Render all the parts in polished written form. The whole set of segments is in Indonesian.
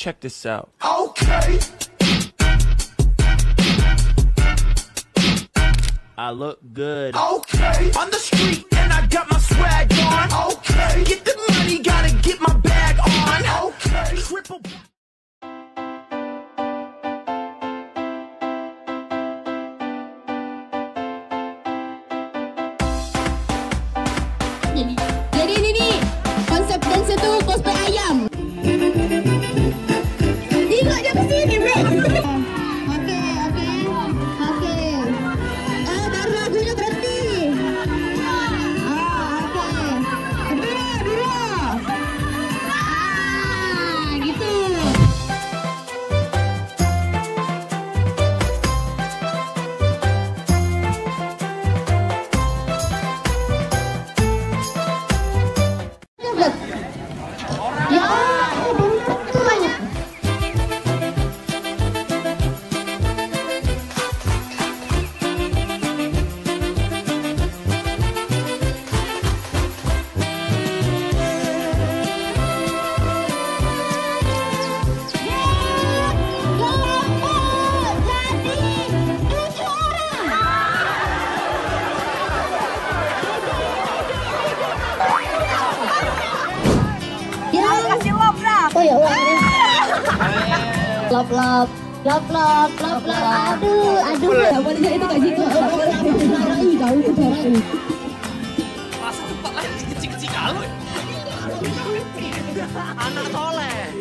check this out. Okay. I look good. Okay. On the street and I got my swag on. Okay. Get the money, gotta get my bag on. Okay. Triple. Jadi ini nih konsep dance itu cosplay ayam. Tengok dia kesini bro. Oke. Baru lagunya berhenti. Oke. Dulu. Gitu. Ya, banyak. Oh ya uangnya. Love. Aduh. Awalnya itu kayak gitu. Masa tempat lain kecil-kecil kalau ya? Anak soleh.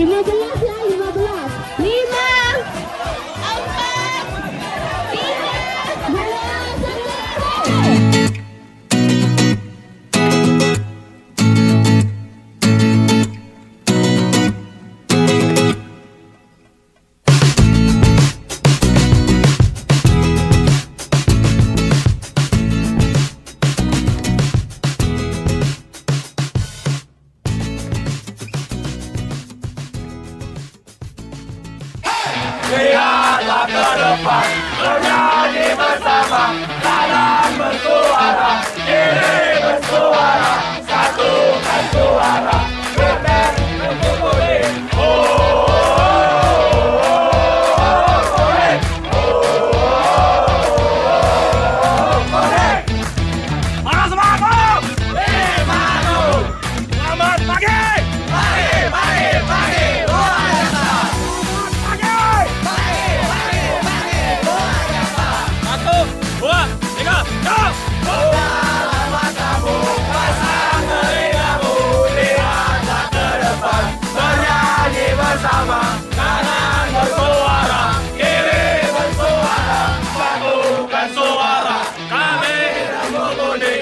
Lima belas. 5, 4, 3, 2, 1. Lihatlah ke depan, bernyanyi bersama, kanan bersuara, kiri bersuara, satukan suara, berdek berpukuli. Mana semangat? Selamat pagi. Pagi. Luar biasa. Satu, dua, tiga, go! Dalam matamu, pasang telingamu, lihatlah ke depan, bernyanyi bersama, kanan bersuara, kiri bersuara, satukan suara, kami bermudi.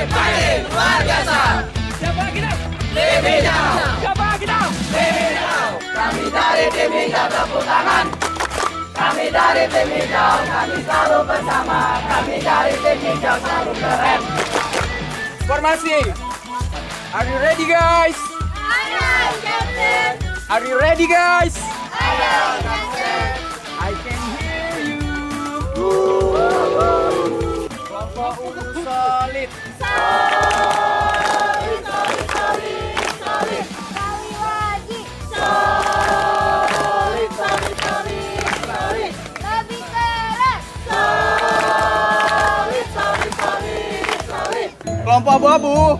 Pagi, luar biasa. Siapa kita? Tim Hijau. Siapa kita? Tim Hijau. Kami dari Tim Hijau, tepuk tangan. Kami dari Tim Hijau, kami selalu bersama. Kami dari Tim Hijau selalu keren. Formasi. Are you ready guys? Are you ready guys? I can hear you. Kelompok ungu solid. Solid. Kali lagi. Solid. Lebih keren. Solid. Kelompok abu-abu.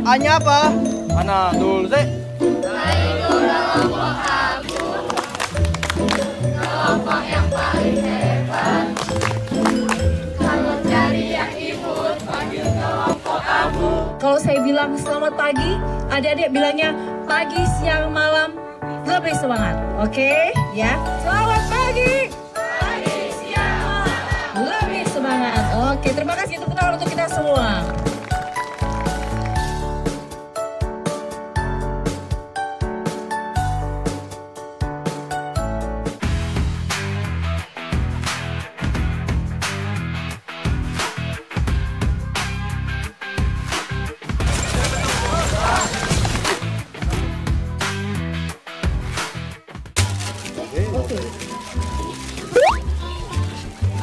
A-nya apa? Mana dulu sih? Kelompok yang paling hebat. Kalau cari yang imut, panggil kelompok abu. Kalau saya bilang selamat pagi, adik-adik bilangnya pagi, siang, malam, lebih semangat. Oke? Ya. Selamat pagi. Pagi, siang, malam. Lebih semangat. Oke, terima kasih tepuk tangan untuk kita semua.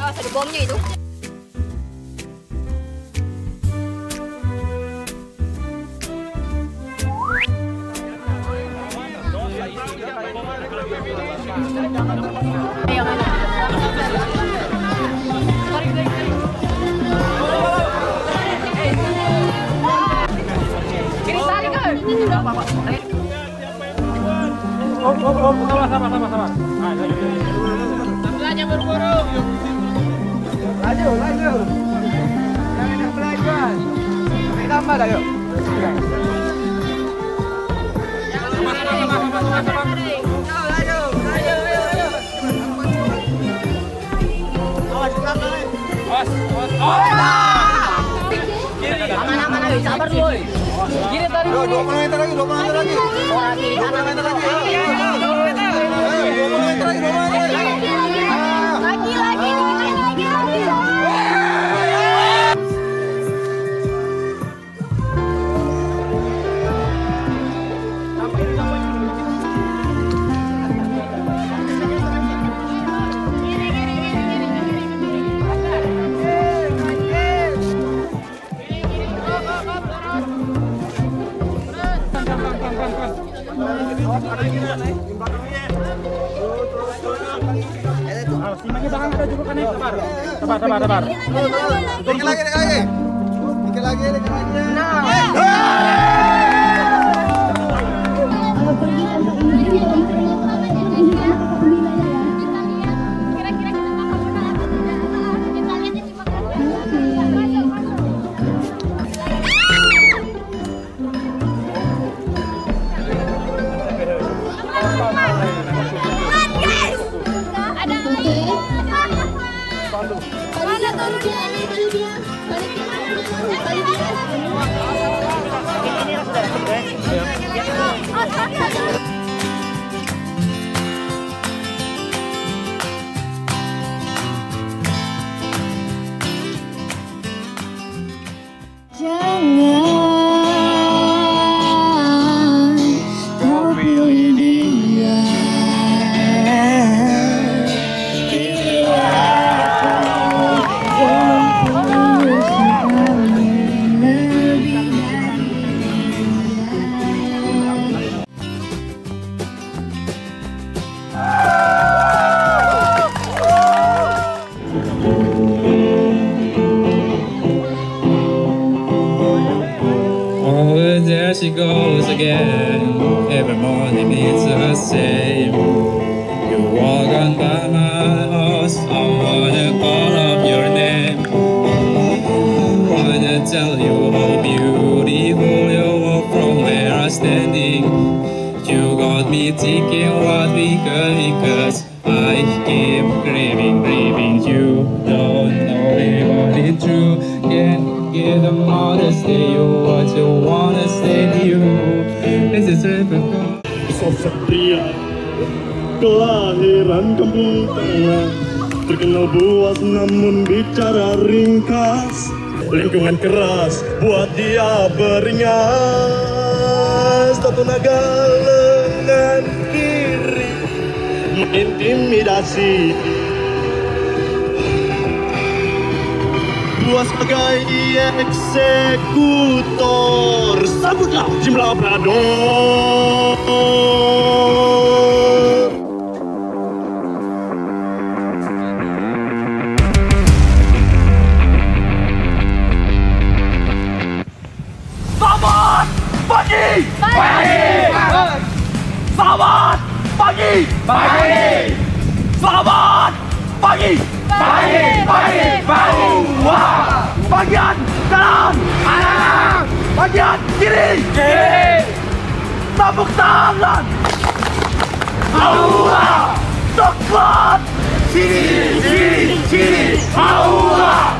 Awas ada bomnya itu. Belanja buru-buru. Laju. Jangan nak belajar. Naik tambah dah yuk. Aman-aman aja, sabar dulu. Gini tadi. 20 meter lagi. 20 meter lagi. 20 meter lagi. Sabar. Dikit lagi. Oh, there she goes again. Every morning it's the same. You walk on by my house. I wanna call up your name. I wanna tell you how beautiful you are from where I'm standing. You got me thinking what we could, because I keep craving. You don't know if it's true. Can't get them all to stay. You what you wanna stay you. This is typical. Sosok pria kelahiran Kampung Tengah, terkenal buas namun bicara ringkas. Lingkungan keras buat dia beringas. Satu naga lengan kiri mengintimidasi. Buas sebagai eksekutor, sambutlah Jim Labrador. Selamat pagi. Selamat pagi. Selamat pagi. Wah. Bagian kanan. Bagian kiri. Tepuk tangan. Aura. Coklat. Sini. Aura.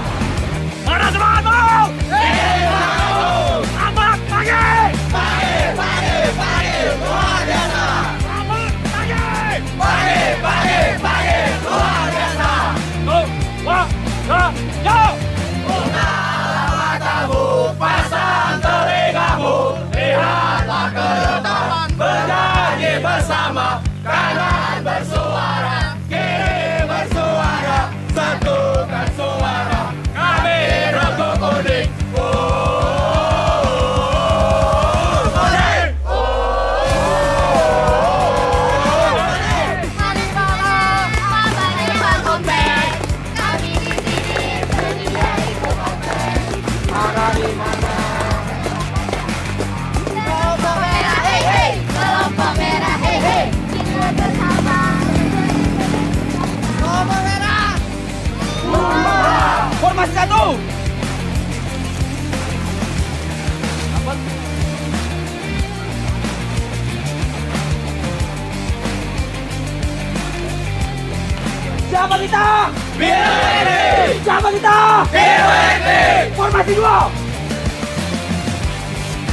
kita? Biru ini. Siapa kita? Biru ini. Formasi 2.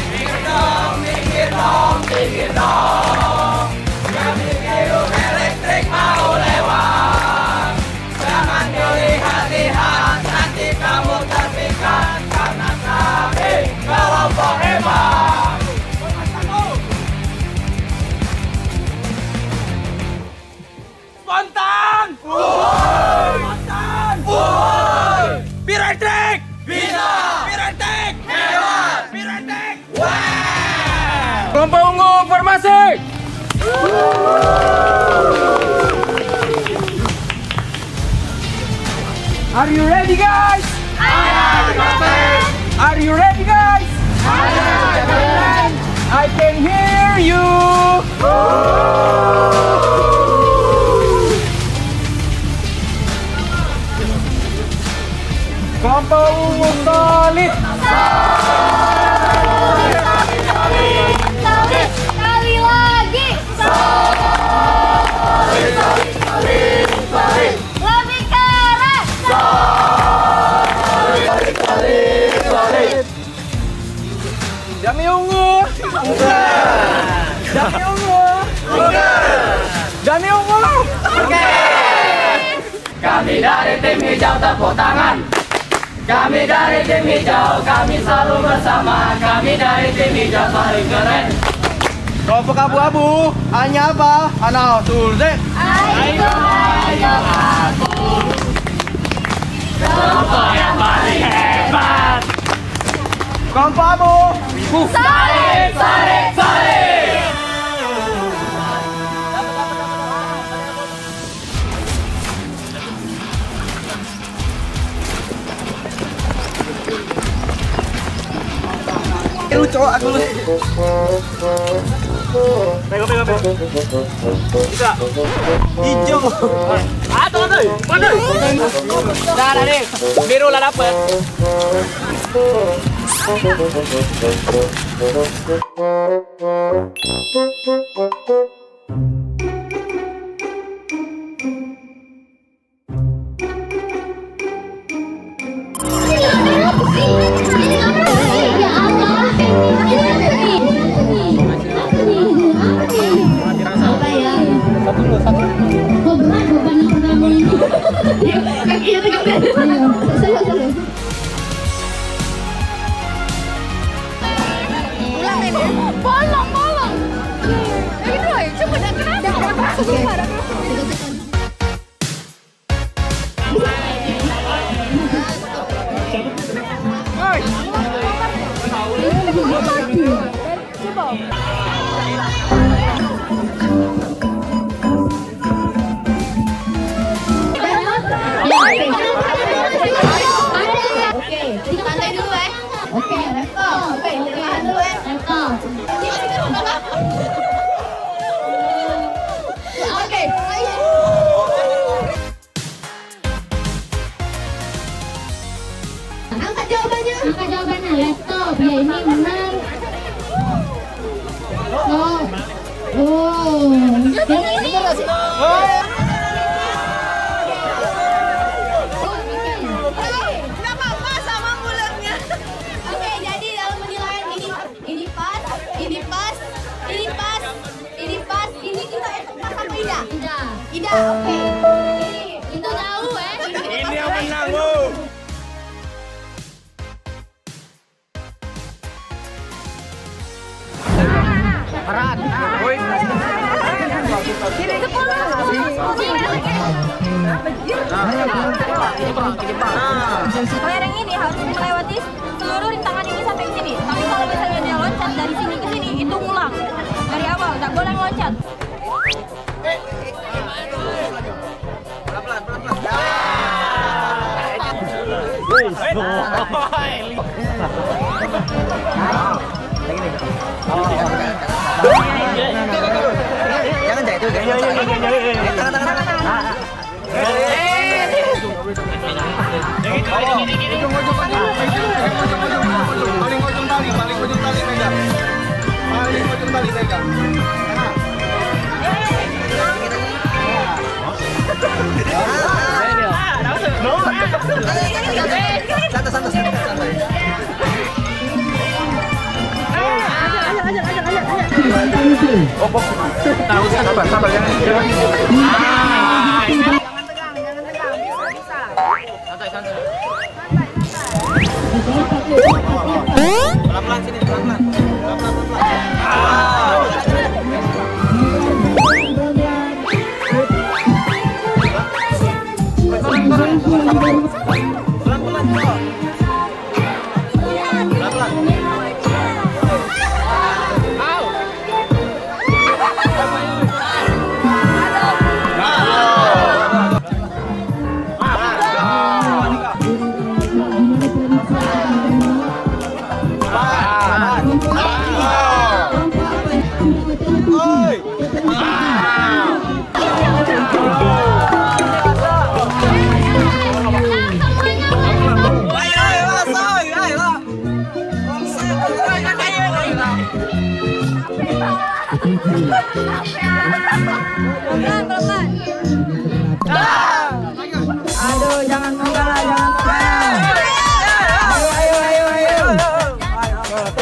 Minggir dong, minggir dong, minggir dong. Kami biru elektrik mau lewat. Jangan dilihat-lihat, nanti kamu terpikat. Karena kami kelompok hebat. Spontan! Spontan! Biru elektrik! Bisa! Biru elektrik! Hebat! Biru elektrik! Wow! Kelompok ungu formasi. Are you ready, guys? Are you ready, guys? I can hear you. Kelompok ungu solid. Sekali lagi. Lebih keras. Jami ungu. Jami ungu. Jami ungu. Kami dari tim hijau tepuk tangan. Kami dari tim hijau, kami selalu bersama. Kami dari tim hijau paling keren. Kelompok abu-abu, hanya apa? Ana Sulze. Ayo aku. Kelompok yang paling hebat. Kelompok abu. Salib, salib, salib. Lu cowok aku lu. Pego. Bisa. Hijau. Tuh. Dah nih. Biru lah dapet. Bolong. Ya gitu loh, coba dah kenapa? Oke, santai dulu ya. Oke, let's go. Oke, tahan dulu ya. Let's go. Oke. Angkat jawabannya. Let's go. Ya ini menang. Oh. Yang ini. Ida, oke. Itu tahu ya. Ini yang menang, Bu. Berat. Woi. Kalau yang ini harus melewati seluruh rintangan ini sampai ke sini. Tapi kalau misalnya dia loncat dari sini ke sini, itu ngulang dari awal, nggak boleh loncat. Jangan jatuh, paling ujung tali pegang. Sabar, jangan. Jangan tegang, bisa. Santai. Pelan-pelan. Pelan-pelan sini, pelan-pelan. Pelan-pelan. Aduh, jangan mengalah, jangan mengalah.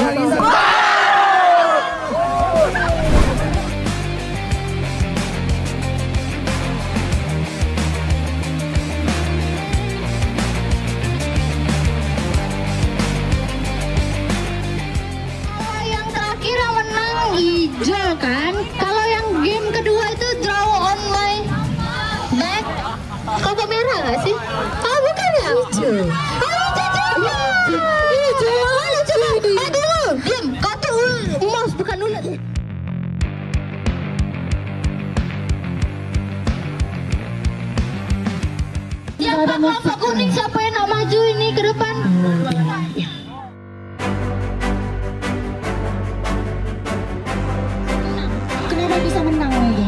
Ayo. Yang terakhir yang menang hijau kan? Kalau yang game kedua itu draw online back, kok merah nggak sih? Oh bukan ya? Hijau. Hijau. Dulu, diam. Kau tuh mouse bukan ulet. Siapa kelompok kuning? Siapa yang nak maju ini ke depan? Kenapa bisa menang lagi?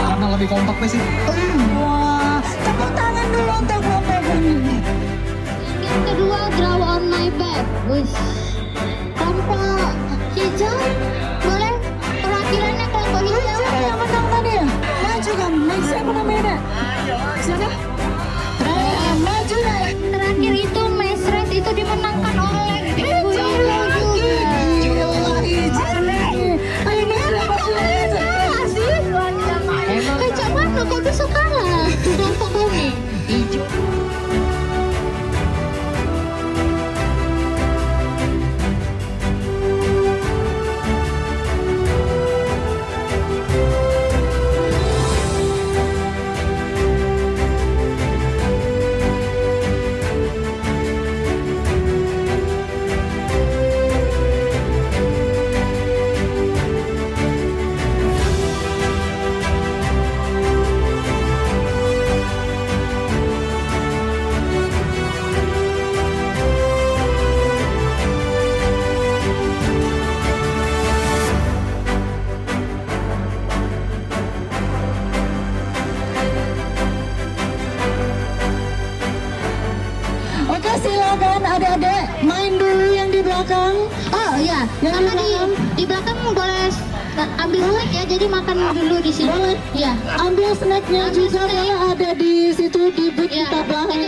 Karena lebih kompak sih. Wah, tepuk tangan dulu untuk kelompok kuning. Yang kedua draw on my back. Wih, kelompok hijau boleh perwakilannya kelompok hijau. Siapa yang menang tadi? Maju kan? Siapa namanya? Siapa? Maju lah. Terakhir itu Mas Red itu dimenangkan oleh Ibu Hijau juga. Kacau mana kok bisa kalah? Kelompok kuning hijau. Oke, silakan adik-adik main dulu yang di belakang. Oh iya, karena di belakang boleh ambil snack ya, jadi makan dulu di sini. Boleh. Iya. Ambil snacknya juga boleh ada di situ di booth kita belakang.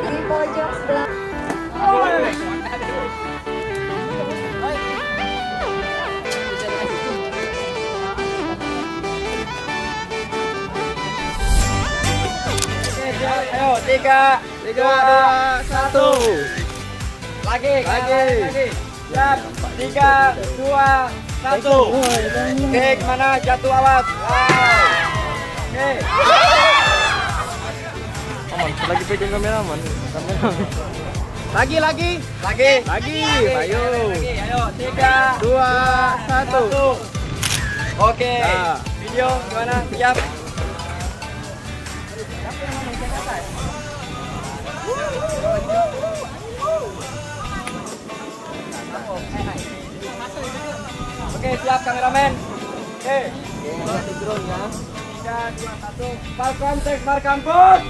di pojok sebelah. Ayo, 3, 2, 1. Lagi. Siap, 3, 2, 1. Oke, kemana? Jatuh, awas. Oke. Lagi pegang kameraman. Lagi. Ayo. 3, 2, 1. Oke. Video gimana? Siap. Oke, siap kameramen. Oke. Masih drone ya. 3, 2, 1. Welcome to Markampus.